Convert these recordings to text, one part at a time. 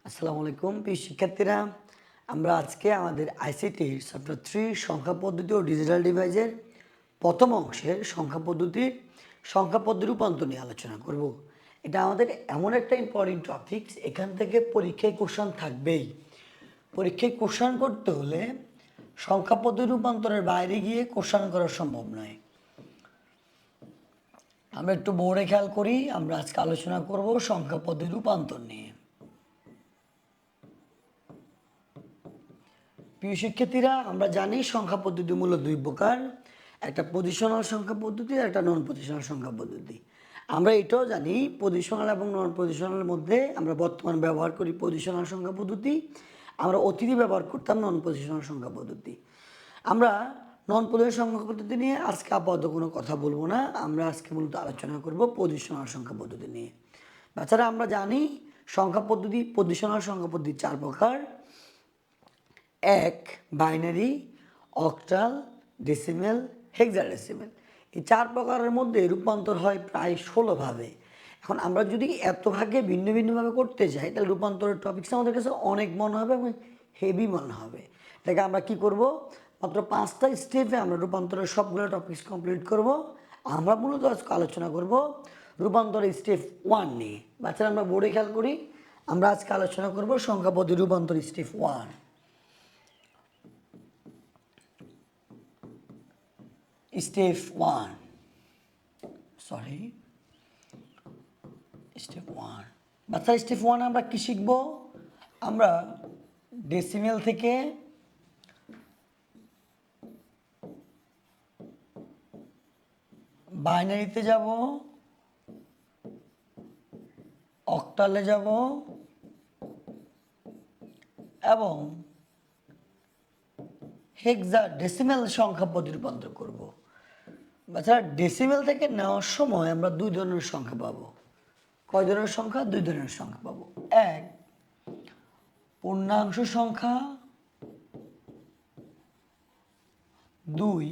আসসালামু আলাইকুম প্রিয় শিক্ষার্থীরা। আমরা আজকে আমাদের আইসিটির চ্যাপ্টার 3 সংখ্যা পদ্ধতি ও ডিজিটাল ডিভাইসের প্রথম অংশের সংখ্যা পদ্ধতি রূপান্তর নিয়ে আলোচনা করব। এটা আমাদের এমন একটা ইম্পর্টেন্ট টপিকস, এখান থেকে পরীক্ষায় কোশ্চেন থাকবেই। পরীক্ষায় কোশ্চেন করতে হলে সংখ্যা পদ্ধতি রূপান্তরের বাইরে গিয়ে কোশ্চেন করা সম্ভব নয়। আমরা একটু বোর্ডে খেয়াল করি, আমরা আজকে আলোচনা করব সংখ্যা পদ্ধতি রূপান্তর নিয়ে। প্রিয় শিক্ষার্থীরা, আমরা জানি সংখ্যা পদ্ধতি মূলত দুই প্রকার, একটা পজিশনাল সংখ্যা পদ্ধতি আর একটা নন পজিশনাল সংখ্যা পদ্ধতি। আমরা এটাও জানি পজিশনাল এবং নন পজিশনালের মধ্যে আমরা বর্তমান ব্যবহার করি পজিশনাল সংখ্যা পদ্ধতি, আমরা অতীতে ব্যবহার করতাম নন পজিশনাল সংখ্যা পদ্ধতি। আমরা নন পজিশনাল সংখ্যা পদ্ধতি নিয়ে আজকে আপাতত কোনো কথা বলবো না, আমরা আজকে মূলত আলোচনা করব পজিশনাল সংখ্যা পদ্ধতি নিয়ে। তাছাড়া আমরা জানি সংখ্যা পদ্ধতি, পজিশনাল সংখ্যা পদ্ধতি চার প্রকার: এক, বাইনারি, অক্টাল, ডেসিমেল, হেক্সাডেসিমেল। এই চার প্রকারের মধ্যে রূপান্তর হয় প্রায় 16 ভাবে। এখন আমরা যদি এত ভাগে ভিন্ন ভিন্নভাবে করতে যাই তাহলে রূপান্তরের টপিকস আমাদের কাছে অনেক মনে হবে এবং হেভি মনে হবে। এটাকে আমরা কি করব, মাত্র 5টা স্টেপে আমরা রূপান্তরের সবগুলো টপিকস কমপ্লিট করব। আমরা মূলত আজকে আলোচনা করব রূপান্তরের স্টেপ 1 নিয়ে। বাচ্চারা আমরা বোর্ডে খেয়াল করি, আমরা আজকে আলোচনা করব সংখ্যা পদ্ধতি রূপান্তর স্টেপ 1। স্টেপ 1, স্টেপ 1 বাচ্চা, স্টেপ 1 আমরা কি শিখব? আমরা ডেসিমেল থেকে বাইনারিতে যাব, অক্টালে যাব এবং হেক্সাডেসিমেল সংখ্যা পদ্ধতি রূপান্তর করব। বাচ্চারা, ডেসিমেল থেকে নেওয়ার সময় আমরা দুই ধরনের সংখ্যা পাবো। কয় ধরনের সংখ্যা? দুই ধরনের সংখ্যা পাবো। এক, পূর্ণাংশ সংখ্যা, দুই,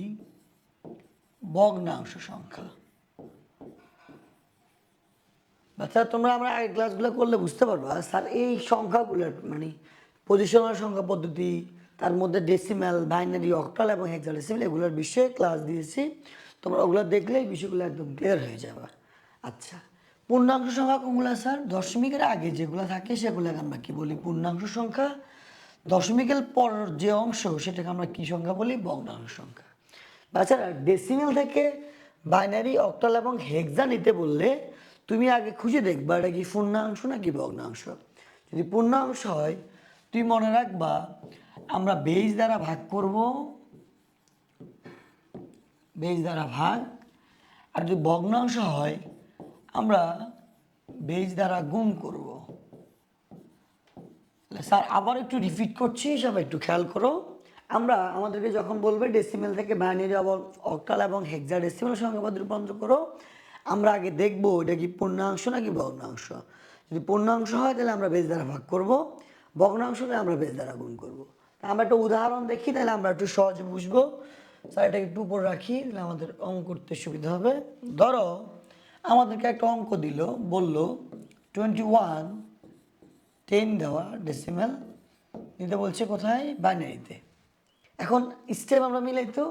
ভগ্নাংশ সংখ্যা। বাচ্চারা, তোমরা আমরা আগের ক্লাসগুলো করলে বুঝতে পারবা স্যার এই সংখ্যাগুলো মানে পজিশনাল সংখ্যা পদ্ধতি, তার মধ্যে ডেসিমেল, বাইনারি, অক্টাল এবং হেক্সাডেসিমেল এগুলোর বিষয়ে ক্লাস দিয়েছি। তোমরা ওগুলো দেখলে এই বিষয়গুলো একদম ক্লিয়ার হয়ে যাবে। আচ্ছা, পূর্ণাংশ সংখ্যা কোনগুলো স্যার? দশমিকের আগে যেগুলো থাকে সেগুলোকে আমরা কি বলি? পূর্ণাংশ সংখ্যা। দশমিকের পর যে অংশ সেটাকে আমরা কি সংখ্যা বলি? ভগ্নাংশ সংখ্যা। বাচ্চারা, ডেসিমেল থেকে বাইনারি, অক্টাল এবং হেক্সা নিতে বললে তুমি আগে খুঁজে দেখবা এটা কি পূর্ণাংশ নাকি ভগ্নাংশ। যদি পূর্ণাংশ হয় তুমি মনে রাখবা আমরা বেজ দ্বারা ভাগ করব, বেজ দ্বারা ভাগ। আর যদি ভগ্নাংশ হয় আমরা বেজ দ্বারা গুণ করব। স্যার আবার একটু রিপিট করছি, সবাই একটু খেয়াল করো। আমরা আমাদেরকে যখন বলবে ডেসিমেল থেকে বাইনারি, অক্টাল এবং হেক্সাডেসিমেল সংখ্যা পদ্ধতি রূপান্তর করো, আমরা আগে দেখবো এটা কি পূর্ণাংশ নাকি ভগ্নাংশ। যদি পূর্ণাংশ হয় তাহলে আমরা বেজ দ্বারা ভাগ করব, ভগ্নাংশ হলে আমরা বেজ দ্বারা গুণ করব। আমরা একটা উদাহরণ দেখি, তাহলে আমরা একটু সহজে বুঝবো। স্যার এটাকে একটু উপর রাখি, তাহলে আমাদের অঙ্ক করতে সুবিধা হবে। ধরো আমাদেরকে একটা অঙ্ক দিল, বলল 21 10 দেওয়া ডেসিমেল নিতে বলছে কোথায়? বাইনারিতে। এখন স্টেপ আমরা মিলাই, তো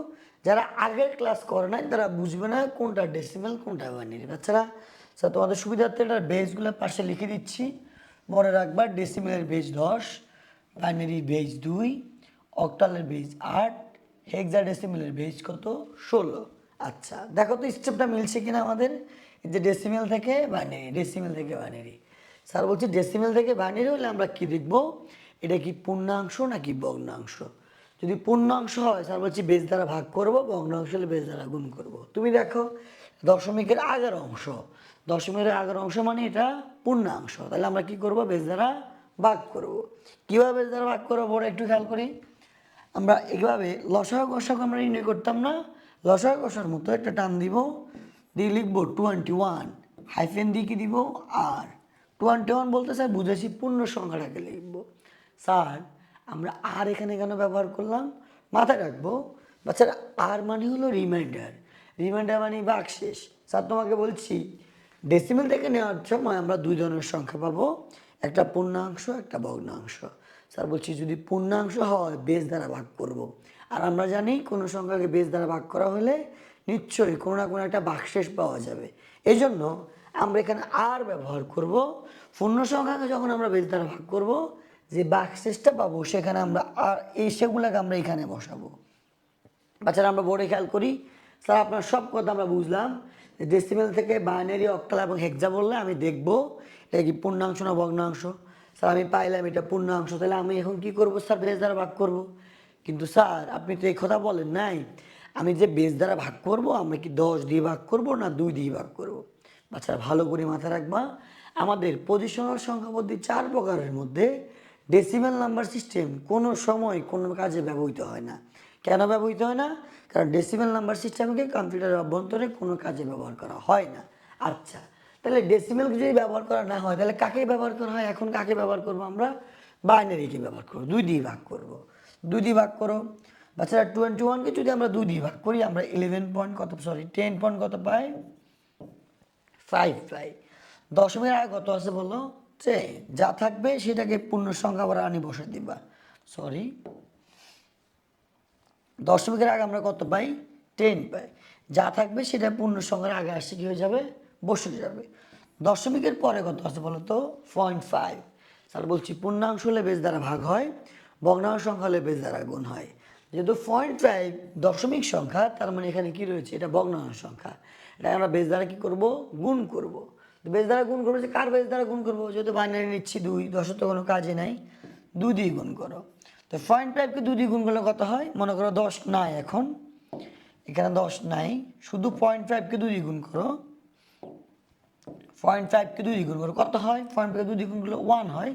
যারা আগের ক্লাস করে নাই তারা বুঝবে না কোনটা ডেসিমেল কোনটা বাইনারি। বাচ্চারা, স্যার তোমাদের সুবিধার্থে এটার বেজগুলো পাশে লিখে দিচ্ছি, মনে রাখবা ডেসিমেলের বেজ 10, বাইনারির বেজ 2, অক্টালের বেজ 8, হেক্সাডেসিমেলের বেজ কত? 16। আচ্ছা দেখো তো স্টেপটা মিলছে কিনা আমাদের। এই যে ডেসিমেল থেকে বাইনারি, ডেসিমেল থেকে বাইনারি। স্যার বলছি ডেসিমেল থেকে বাইনারি হলে আমরা কি দেখব, এটা কি পূর্ণাংশ নাকি ভগ্নাংশ। যদি পূর্ণাংশ হয় স্যার বলছি বেজ দ্বারা ভাগ করব, ভগ্নাংশ হলে বেজ দ্বারা গুণ করব। তুমি দেখো দশমিকের আগের অংশ, দশমিকের আগের অংশ মানে এটা পূর্ণাংশ, তাহলে আমরা কি করব? বেজ দ্বারা ভাগ করব। কীভাবে বেজ দ্বারা ভাগ করবো ওরা একটু খেয়াল করি। আমরা এইভাবে লসাগু গসাগু আমরা নির্ণয় করতাম না, লসাগু গসার মতো একটা টান দিব, দিয়ে লিখবো 21, হাইফেন দিয়ে কি দিব? আর। 21 বলতে স্যার বুঝেছি পূর্ণ সংখ্যাটাকে লিখবো। স্যার আমরা আর এখানে কেন ব্যবহার করলাম? মাথায় রাখবো বাচ্চারা, আর মানে হলো রিমাইন্ডার, রিমাইন্ডার মানে বাকশেষ। স্যার তোমাকে বলছি ডেসিমেল থেকে নেওয়ার সময় আমরা দুই ধরনের সংখ্যা পাবো, একটা পূর্ণাংশ একটা ভগ্নাংশ। স্যার বলছি যদি পূর্ণাংশ হয় বেস দ্বারা ভাগ করব। আর আমরা জানি কোনো সংখ্যাকে বেস দ্বারা ভাগ করা হলে নিশ্চয়ই কোনো না কোনো একটা ভাগশেষ পাওয়া যাবে। এই জন্য আমরা এখানে আর ব্যবহার করব। পূর্ণ সংখ্যাকে যখন আমরা বেস দ্বারা ভাগ করব, যে ভাগশেষটা পাবো সেখানে আমরা আর সেগুলোকে আমরা এখানে বসাবো। বাচ্চারা আমরা বোর্ডে খেয়াল করি। স্যার আপনার সব কথা আমরা বুঝলাম। ডেসিমেল থেকে বাইনারি, অক্টাল এবং হেক্সা বললে আমি দেখব এটা কি পূর্ণাংশ না ভগ্নাংশ। স্যার আমি পাইলাম এটা পূর্ণাংশ, তাহলে আমি এখন কি করব স্যার? বেস দ্বারা ভাগ করব। কিন্তু স্যার আপনি তো এই কথা বলেন নাই, আমি যে বেস দ্বারা ভাগ করব আমরা কি 10 দিয়ে ভাগ করব না 2 দিয়ে ভাগ করব? বাচ্চারা ভালো করে মাথায় রাখবা, আমাদের পজিশনাল সংখ্যা পদ্ধতি 4 প্রকারের মধ্যে ডেসিমেল নাম্বার সিস্টেম কোনো সময় কোনো কাজে ব্যবহৃত হয় না। কেন ব্যবহৃত হয় না? কারণ ডেসিমেল নাম্বার সিস্টেমকে কম্পিউটারের অভ্যন্তরে কোনো কাজে ব্যবহার করা হয় না। আচ্ছা, তাহলে ডেসিমেল যদি ব্যবহার করা না হয় তাহলে কাকে ব্যবহার করা হয়? এখন কাকে ব্যবহার করবো আমরা? বাইনারিকে ব্যবহার করবো, 2 দিয়ে ভাগ করবো। 2 দিয়ে ভাগ করো বাচ্চারা। 21কে যদি আমরা 2 দিয়ে ভাগ করি আমরা 11 পয়েন্ট কত, সরি 10 পয়েন্ট কত পাই? 5 পাই। দশমিকের আগে কত আছে বলো? যে যা থাকবে সেটাকে পূর্ণ সংখ্যা আবার আনি বসে দিবা। সরি, দশমিকের আগে আমরা কত পাই? 10 পাই। যা থাকবে সেটা পূর্ণ সংখ্যার আগে আসছে কি হয়ে যাবে? বসে যাবে। দশমিকের পরে কত আছে বলো তো? 0.5। স্যার বলছি পূর্ণাংশ হলে বেস দ্বারা ভাগ হয়, ভগ্নাংশ সংখ্যা হলে বেস দ্বারা গুণ হয়। যেহেতু 0.5 দশমিক সংখ্যা, তার মানে এখানে কি রয়েছে? এটা ভগ্নাংশ সংখ্যা। এটা আমরা বেস দ্বারা কি করব? গুণ করব। তো বেস দ্বারা গুণ করবো, যে কার বেস দ্বারা গুণ করবো? যেহেতু বাইনারি নিচ্ছি 2, 10 তো কোনো কাজে নাই, 2 দিয়ে গুণ করো। তো 0.5কে 2 দিয়ে গুণ করলে কত হয়? মনে করো 10 নাই, এখন এখানে 10 নাই, শুধু 0.5কে 2 দিয়ে গুণ করো। 0.5কে 2 দিয়ে গুণ করো কত হয়? 0.5কে 2 দিয়ে গুণ করলে 1 হয়।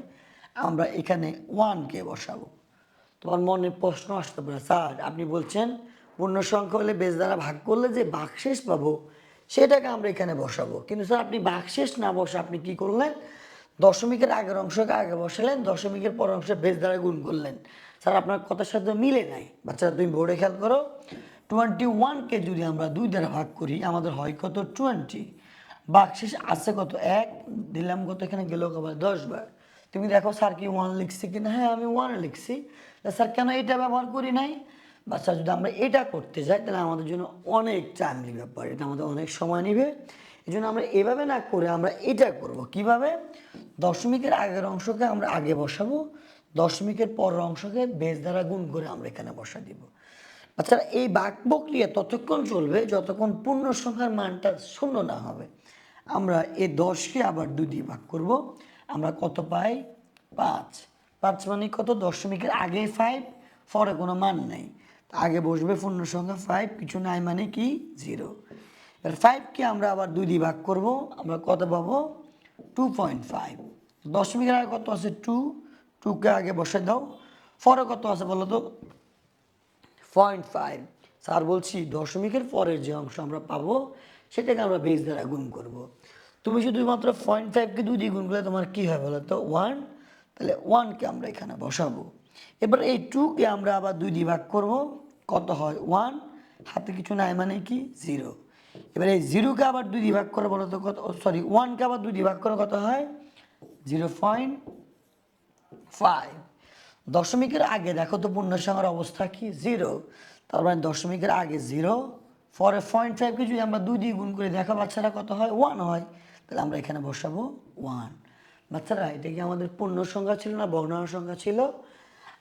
আমরা এখানে 1কে বসাবো। তোমার মনে প্রশ্ন আসতে পারে, স্যার আপনি বলছেন পূর্ণ সংখ্যা হলে বেস দ্বারা ভাগ করলে যে ভাগশেষ পাবো সেটাকে আমরা এখানে বসাবো, কিন্তু স্যার আপনি ভাগশেষ না বসে আপনি কি করলেন? দশমিকের আগের অংশকে আগে বসালেন, দশমিকের পর অংশে বেস দ্বারা গুণ করলেন। স্যার আপনার কথার সাথে মিলে নাই। বাচ্চারা তুমি বোর্ডে খেয়াল করো, 21কে যদি আমরা 2 দ্বারা ভাগ করি আমাদের হয় কত? 20। ভাগশেষ আছে কত? 1 দিলাম কত? এখানে গেল আবার 10 বার। তুমি দেখো স্যার কি 1 লিখছি কিনা? হ্যাঁ আমি 1 লিখছি। স্যার কেন এটা ব্যবহার করি নাই? বাচ্চা যদি আমরা এটা করতে যাই তাহলে আমাদের জন্য অনেক টাইমলি ব্যাপার, এটা আমাদের অনেক সময় নেবে। এই জন্য আমরা এভাবে না করে আমরা এটা করব। কিভাবে? দশমিকের আগের অংশকে আমরা আগে বসাবো, দশমিকের পরের অংশকে বেস দ্বারা গুণ করে আমরা এখানে বসা দিব। আচ্ছা, এই ভাগ প্রক্রিয়া ততক্ষণ চলবে যতক্ষণ পূর্ণ সংখ্যার মানটা শূন্য না হবে। আমরা এই 10কে আবার 2 দিয়ে ভাগ করব, আমরা কত পাই? 5। 5 মানে কত? দশমিকের আগে 5, পরে কোনো মান নেই, আগে বসবে পূর্ণ সংখ্যা 5, কিছু নাই মানে কি? 0। এবার 5কে আমরা আবার 2 দিয়ে ভাগ করব, আমরা কত পাবো? 2.5। দশমিকের আগে কত আছে? 2, 2কে আগে বসে দাও, পরে কত আছে বলো তো? 0.5। স্যার বলছি দশমিকের পরের যে অংশ আমরা পাবো সেটাকে আমরা বেস দ্বারা গুণ করব। তুমি শুধুমাত্র 0.5কে 2 দিয়ে গুণ করলে তোমার কি হয় বলো তো? 1। তাহলে 1কে আমরা এখানে বসাবো। এবার এই 2কে আমরা আবার 2 দিয়ে ভাগ করব, কত হয়? 1। হাতে কিছু নাই মানে কি? 0। এবার এই 0কে আবার 2 দিয়ে ভাগ করে বলো তো কত? সরি, 1কে আবার 2 দিয়ে ভাগ করে কত হয়? 0.5। দশমিকের আগে দেখো তো পূর্ণ সংখ্যার অবস্থা কি? 0। তার মানে দশমিকের আগে 0, পরে 0.5কে যদি আমরা 2 দিয়ে গুণ করে দেখো বাচ্চারা কত হয়? 1 হয়। তাহলে আমরা এখানে বসাবো 1। বাচ্চারা এটা কি আমাদের পূর্ণ সংখ্যা ছিল না ভগ্নাংশ সংখ্যা ছিল?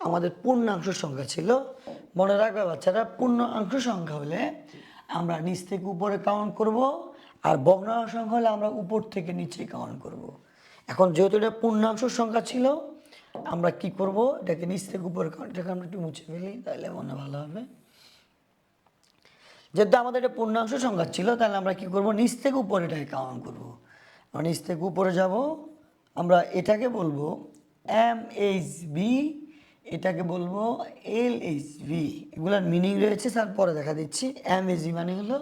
আমাদের পূর্ণাংশ সংখ্যা ছিল। মনে রাখবে বাচ্চারা, পূর্ণাংশ সংখ্যা হলে আমরা নিচ থেকে উপরে কাউন্ট করব, আর ভগ্নাংশ সংখ্যা হলে আমরা উপর থেকে নিচে কাউন্ট করব। এখন যেহেতু এটা পূর্ণাংশ সংখ্যা ছিল, আমরা কি করব? এটাকে নিচ থেকে উপরে কাউন্ট, এটাকে আমরা একটু মুছে ফেলি তাহলে মনে ভালো হবে। যেহেতু আমাদের এটা পূর্ণাংশ সংখ্যা ছিল তাহলে আমরা কি করব? নিচ থেকে উপরে এটাকে কাউন্ট করব। আমরা নিচ থেকে উপরে যাব, আমরা এটাকে বলবো MHB, এটাকে বলবো LHB। এগুলোর মিনিং রয়েছে স্যার পরে দেখা দিচ্ছি। MHB মানে হলো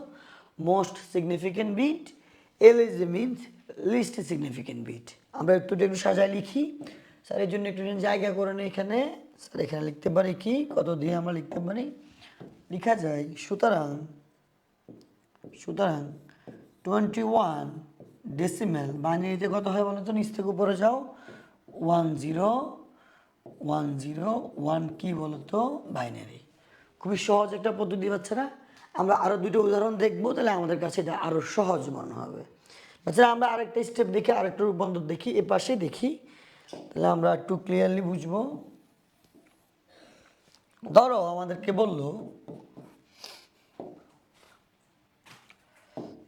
most significant bit, LHB means least significant bit. আমরা একটু সাজায় লিখি স্যার, এর জন্য একটু জায়গা করে নিই এখানে। স্যার এখানে লিখতে পারি কি? কত দিয়ে আমরা লিখতে পারি? লেখা যায় সুতরাং 21 ডেসিমেল বাইনারিতে কত হয় বলো তো? নিচ থেকে উপরে যাও, 101011 কি বলতো বাইনারি। খুবই সহজ একটা পদ্ধতি বাচ্চারা। আমরা আরো দুটো উদাহরণ দেখবো, তাহলে আমাদের কাছে এটা আরো সহজ মনে হবে। বাচ্চারা আমরা আরেকটা স্টেপ দেখি, আরেকটা রূপান্তর দেখি, এ পাশে দেখি, তাহলে আমরা একটু ক্লিয়ারলি বুঝবো। ধরো আমাদেরকে বললো,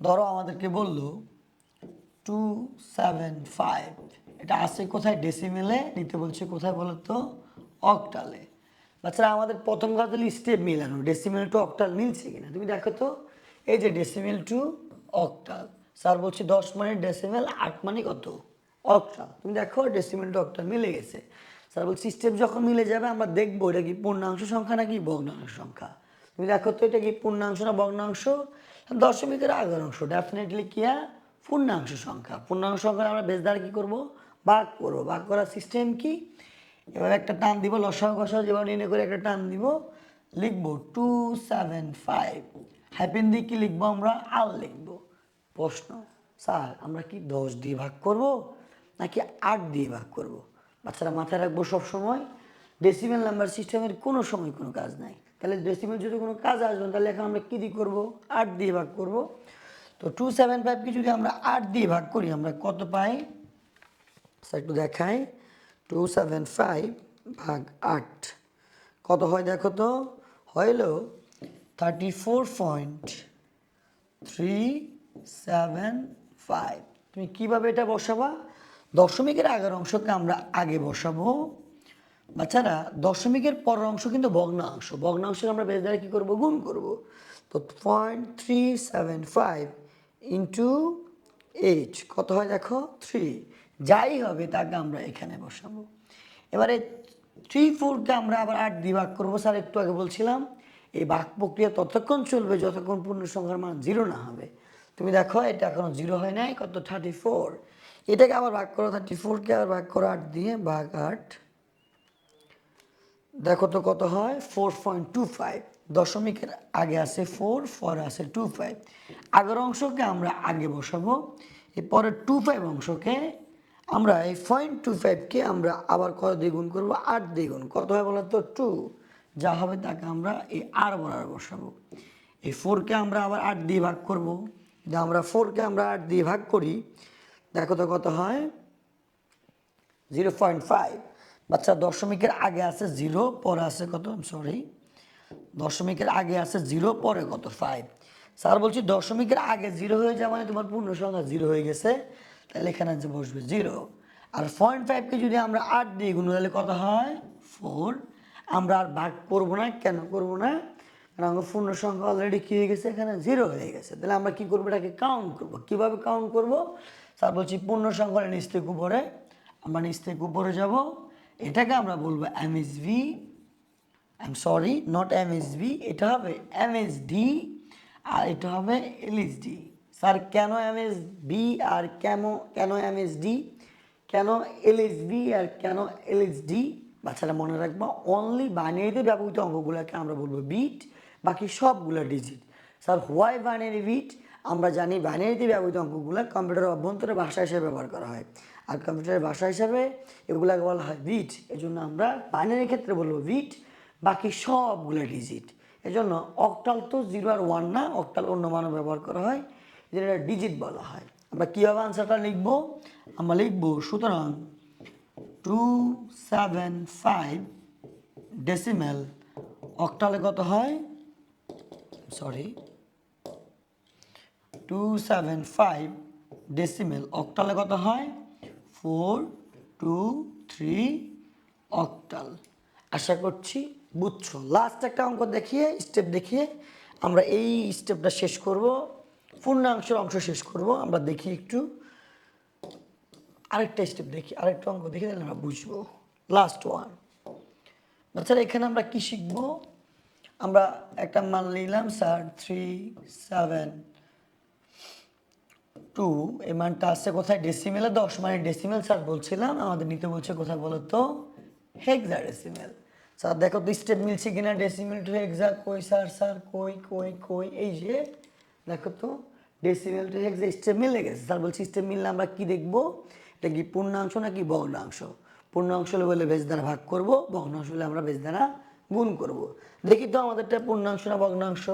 ধরো আমাদেরকে বললো 275, এটা আছে কোথায়? ডেসিমেলে। নিতে বলছে কোথায় বলো তো? অক্টালে। বাচ্চারা আমাদের প্রথম কাজ হলো স্টেপ মিলানো, ডেসিমেল টু অক্টাল মিলছে কিনা। তুমি দেখো তো, এই যে ডেসিমেল টু অক্টাল, স্যার বলছে 10 মানে ডেসিমেল, 8 মানে কত? অক্টাল। তুমি দেখো ডেসিমেল টু অক্টাল মিলে গেছে। স্যার বলছে স্টেপ যখন মিলে যাবে আমরা দেখবো এটা কি পূর্ণাংশ সংখ্যা নাকি ভগ্নাংশ সংখ্যা। তুমি দেখো তো এটা কি পূর্ণাংশ না ভগ্নাংশ? দশমিকের আগের অংশ ডেফিনেটলি কি পূর্ণাংশ সংখ্যা। পূর্ণাংশ সংখ্যা আমরা বেশ দ্বারা কি করবো? ভাগ করবো। ভাগ করার সিস্টেম কি? এবার একটা টান দিব, লসাগু গসাগু যেভাবে নির্ণয় করে একটা টান দিব, লিখবো 275। হ্যাপেন দিয়ে কি লিখবো? আমরা আর লিখবো। প্রশ্ন, স্যার আমরা কি 10 দিয়ে ভাগ করব নাকি 8 দিয়ে ভাগ করব? বাচ্চারা মাথায় রাখবো সবসময়, ডেসিমেল নাম্বার সিস্টেমের কোনো সময় কোনো কাজ নাই। তাহলে ডেসিমেল যদি কোনো কাজ আসবে না, তাহলে এখন আমরা কী দিয়ে করবো? 8 দিয়ে ভাগ করব। তো 275কে যদি আমরা 8 দিয়ে ভাগ করি আমরা কত পাই? স্যার একটু দেখাই, 275 ভাগ 8 কত হয় দেখো তো? হইল 34.375। তুমি কিভাবে এটা বসাবা? দশমিকের আগের অংশকে আমরা আগে বসাবো। বাচ্চারা দশমিকের পরের অংশ কিন্তু ভগ্নাংশ, ভগ্নাংশকে আমরা বেশ দ্বারা কী করবো? গুণ করব। তো 0.375 ইন্টু 8 কত হয় দেখো? 3। যাই হবে তাকে আমরা এখানে বসাবো। এবারে 3-4কে আমরা আবার 8 দিয়ে ভাগ করবো। স্যার একটু আগে বলছিলাম এই ভাগ প্রক্রিয়া ততক্ষণ চলবে যতক্ষণ পূর্ণ সংখ্যার মান 0 না হবে। তুমি দেখো এটা এখনো 0 হয় নাই, কত? 34। এটাকে আবার ভাগ করো, 34কে আবার ভাগ করো 8 দিয়ে, ভাগ 8, দেখো তো কত হয়? 4.25। দশমিকের আগে আছে 4, পরে আছে 25। আগের অংশকে আমরা আগে বসাবো, এরপরে 25 অংশকে আমরা এই 0.25কে আমরা আবার কত দিয়ে গুণ করবো? 8 দিয়ে গুণ। কত হয় বলো তো? 2। যা হবে তাকে আমরা এই আর বরাবর বসাবো। এই 4কে আমরা আবার 8 দিয়ে ভাগ করবো। আমরা 4কে আমরা 8 দিয়ে ভাগ করি, দেখো তো কত হয়? 0.5। বাচ্চা দশমিকের আগে আছে 0, পরে আছে কত? সরি, দশমিকের আগে আছে 0, পরে কত? 5। স্যার বলছি দশমিকের আগে 0 হয়ে যাওয়া মানে তোমার পূর্ণ সংখ্যা 0 হয়ে গেছে, তাহলে এখানে যে বসবে 0। আর 0.5কে যদি আমরা 8 দিয়ে গুণ তাহলে কত হয়? 4। আমরা আর ভাগ করবো না। কেন করবো না? কারণ আমার পূর্ণ সংখ্যা অলরেডি কী হয়ে গেছে? এখানে 0 হয়ে গেছে। তাহলে আমরা কী করবো? এটাকে কাউন্ট করবো। কীভাবে কাউন্ট করবো? স্যার বলছি পূর্ণ সংখ্যা নিচ থেকে উপরে, আমরা নিচ থেকে উপরে যাব, এটাকে আমরা বলবো এমএসভি। সরি, নট এমএসভি, এটা হবে এমএসডি, আর এটা হবে এলএসডি। স্যার কেন এমএসবি আর কেন এমএসডি, কেন এলএসবি আর কেন এলএসডি? বাচ্চারা মনে রাখবো, অনলি বাইনারিতে ব্যবহৃত অঙ্কগুলোকে আমরা বলবো বিট, বাকি সবগুলো digit. Sir why binary bit? আমরা জানি বাইনারিতে ব্যবহৃত অঙ্কগুলো কম্পিউটারের অভ্যন্তরে ভাষা হিসেবে ব্যবহার করা হয়, আর কম্পিউটারের ভাষা হিসাবে এগুলোকে বলা হয় বিট। এজন্য আমরা বাইনারির ক্ষেত্রে বলবো বিট, বাকি সবগুলো ডিজিট। এজন্য অক্টাল তো 0 আর 1 না, অক্টাল অন্য মানও ব্যবহার করা হয়, যেটা ডিজিট বলা হয়। আমরা কীভাবে আনসারটা লিখবো? আমরা লিখবো সুতরাং 275 ডেসিমেল অক্টালে কত হয়? সরি, 275 ডেসিমেল অক্টালে কত হয়? 423 অক্টাল। আশা করছি বুঝছো। লাস্ট একটা অঙ্ক দেখিয়ে, স্টেপ দেখিয়ে আমরা এই স্টেপটা শেষ করব, পূর্ণাংশের অংশ শেষ করব। আমরা দেখি একটু আরেকটা স্টেপ দেখি, আরেকটা অঙ্ক দেখি, তাহলে আমরা বুঝবো। Last one. বাচ্চারা এখানে আমরা কি শিখবো? আমরা একটা মান নিলাম স্যার 372, এই মানটা আসছে কোথায়? ডেসিমেলে। 10 মানে ডেসিমেল স্যার বলছিলাম, আমাদের নিতে বলছে কোথায় বলো তো? হেক্সাডেসিমেল। স্যার দেখো তো স্টেপ মিলছে কিনা? ডেসিমেল টু হেক্সা, কই স্যার? স্যার কই কই কই? এই যে দেখো তো ডেসিমেল টু হেক্সা স্টেপ মিলে গেছে। স্যার বলছি স্টেপ মিললে আমরা কি দেখবো? এটা কি পূর্ণাংশ নাকি ভগ্নাংশ? পূর্ণাংশ হলে বলে বেজ দ্বারা ভাগ করব, ভগ্নাংশ হলে আমরা বেজ দ্বারা গুণ করব। দেখি তো আমাদেরটা পূর্ণাংশ না ভগ্নাংশ।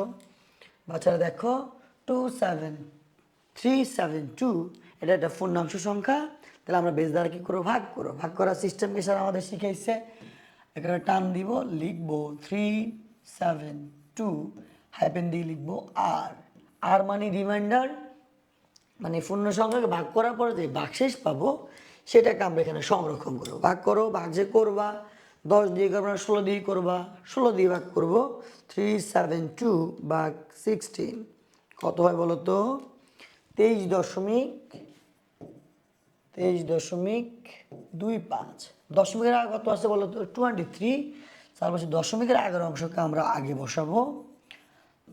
বাচ্চারা দেখো 27372 এটা একটা পূর্ণাংশ সংখ্যা, তাহলে আমরা বেজ দ্বারা কি করবো ভাগ করবো। ভাগ করার সিস্টেমকে স্যার আমাদের শিখাইছে, এখানে টান দিব, লিখবো 372 হাইপেন দিয়ে লিখবো আর। আর মানে রিমাইন্ডার, মানে পূর্ণ সংখ্যাকে ভাগ করার পরে যে ভাগশেষ পাবো সেটাকে আমরা এখানে সংরক্ষণ করবো। ভাগ করো, ভাগ যে করবা 10 দিয়ে করবা না 16 দিয়ে করবা, 16 দিয়ে ভাগ করবো। 372 ভাগ 16 কত হয় বলো তো? 23.25। দশমিকের আগে কত আছে বলো তো? 23। তার বলছি দশমিকের আগের অংশকে আমরা আগে বসাবো।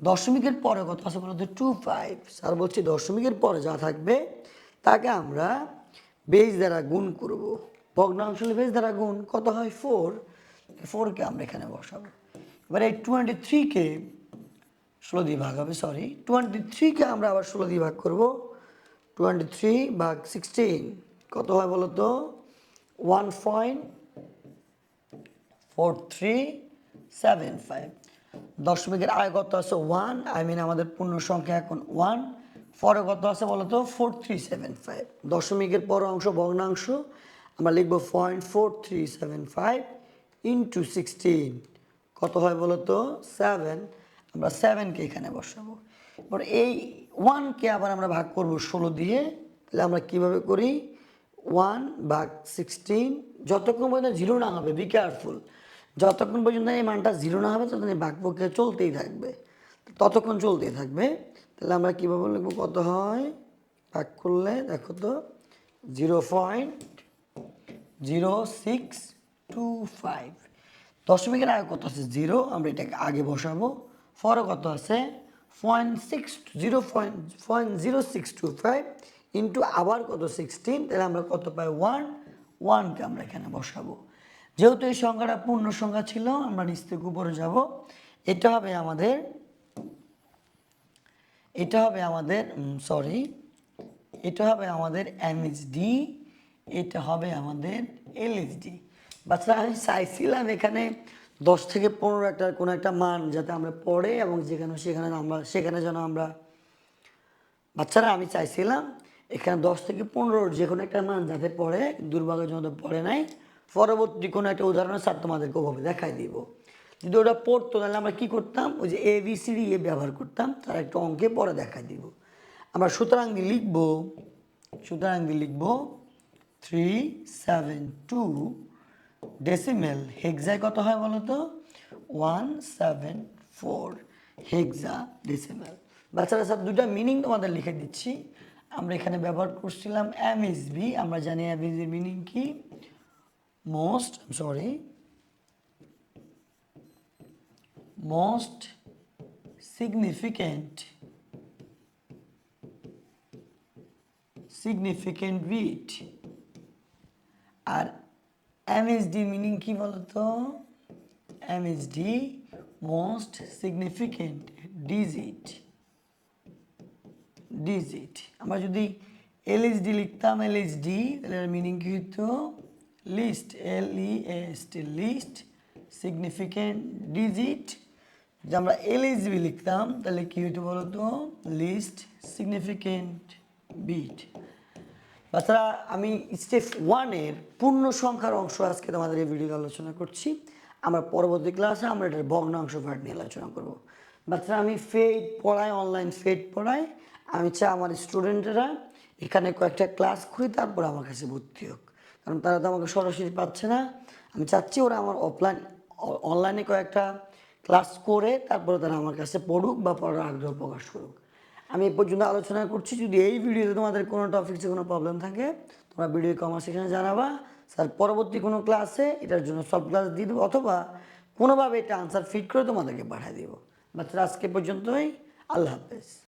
দশমিকের পরে কত আছে বলো তো? 25। স্যার বলছি দশমিকের পরে যা থাকবে তাকে আমরা বেজ দ্বারা গুণ করব। ভগ্নাংশ হলে বেজ দ্বারা গুণ কত হয়? 4। 4কে আমরা এখানে বসাবো। এবার এই 23কে 16 দিয়ে ভাগ হবে, সরি 23কে আমরা আবার 16 দিয়ে ভাগ করবো। 23 ভাগ 16 কত হয় বলো তো? 1.4375। দশমিকের আগে কত আছে? 1, আমাদের পূর্ণ সংখ্যা এখন 1। পরে কত আছে বলো তো? 4375। দশমিকের পর অংশ ভগ্নাংশ আমরা লিখবো 0.4375 ইন্টু 16 কত হয় বলো তো? 7। আমরা 7কে এখানে বসাবো। এবার এই 1কে আবার আমরা ভাগ করব 16 দিয়ে, তাহলে আমরা কিভাবে করি? 1 ভাগ 16 যতক্ষণ পর্যন্ত 0 না হবে, বি কেয়ারফুল, যতক্ষণ পর্যন্ত এই মানটা 0 না হবে ততক্ষণ এই ভাগ প্রক্রিয়া চলতেই থাকবে, ততক্ষণ চলতেই থাকবে। তাহলে আমরা কীভাবে লিখবো? কত হয় ভাগ করলে দেখো তো? 0.0625। দশমিকের আগে কত আছে? 0, আমরা এটাকে আগে বসাবো। পরে কত আছে? 0.0625 ইন্টু আবার কত? 16। তাহলে আমরা কত পাই? 1। 1কে আমরা এখানে বসাবো। যেহেতু এই সংখ্যাটা পূর্ণ সংখ্যা ছিল, আমরা নিচ থেকে উপরে যাব। এটা হবে আমাদের এমএইচডি, এটা হবে আমাদের এলএইচডি। বাচ্চারা আমি চাইছিলাম এখানে 10 থেকে 15 একটা কোনো একটা মান যাতে আমরা পড়ে এবং সেখানে যেন আমরা, বাচ্চারা আমি চাইছিলাম এখানে 10 থেকে 15 যে কোনো একটা মান যাতে পড়ে, দুর্ভাগ্যজনক পড়ে নাই। পরবর্তী কোনো একটা উদাহরণের স্যার তোমাদেরকে ওভাবে দেখাই দিব। যদি ওটা পড়তো তাহলে আমরা কী করতাম? ওই যে ABCD ব্যবহার করতাম, তার একটা অঙ্কে পরে দেখাই দিব। আমরা সুতরাং দিয়ে লিখবো 372 ডেসিমেল হেক্সায় কত হয় বলো তো? 174 হেক্সা ডেসিমেল। বাচ্চারা স্যার দুটা মিনিং তোমাদের লিখে দিচ্ছি। আমরা এখানে ব্যবহার করছিলাম এমএসবি, আমরা জানি এমএসবির মিনিং কি? Most significant bit. আর এমএসডি মিনিং কি বলতো? MSD most significant digit. আমরা যদি এলএইচডি লিখতাম, তাহলে মিনিং কি হতো? Least, LEAST, least significant digit. যদি আমরা এলএইচবি লিখতাম তাহলে কি হতো বলতো? Least significant bit. বাচ্চারা আমি স্টেপ 1-এর পূর্ণ সংখ্যার অংশ আজকে তোমাদের এই ভিডিওতে আলোচনা করছি। আমরা পরবর্তী ক্লাসে আমরা এটার ভগ্নাংশ পার্ট নিয়ে আলোচনা করব। বাচ্চারা আমি ফেড পড়াই, অনলাইন ফেড পড়াই। আমি চাই আমার স্টুডেন্টরা এখানে কয়েকটা ক্লাস করি, তারপর আমার কাছে ভর্তি হোক, কারণ তারা তো আমাকে সরাসরি পাচ্ছে না। আমি চাচ্ছি ওরা আমার অনলাইনে কয়েকটা ক্লাস করে তারপরে তারা আমার কাছে পড়ুক বা পড়ার আগ্রহ প্রকাশ করুক। আমি এই পর্যন্ত আলোচনা করছি। যদি এই ভিডিওতে তোমাদের কোনো টপিক্সে কোনো প্রবলেম থাকে তোমরা ভিডিও কমেন্ট সেকশনে জানাবা। স্যার পরবর্তী কোনো ক্লাসে এটার জন্য সব ক্লাস দিয়ে দেবো, অথবা কোনোভাবে এটা আনসার ফিট করে তোমাদেরকে পাঠিয়ে দেবো। বাচ্চারা আজকে পর্যন্তই। আল্লাহ হাফেজ।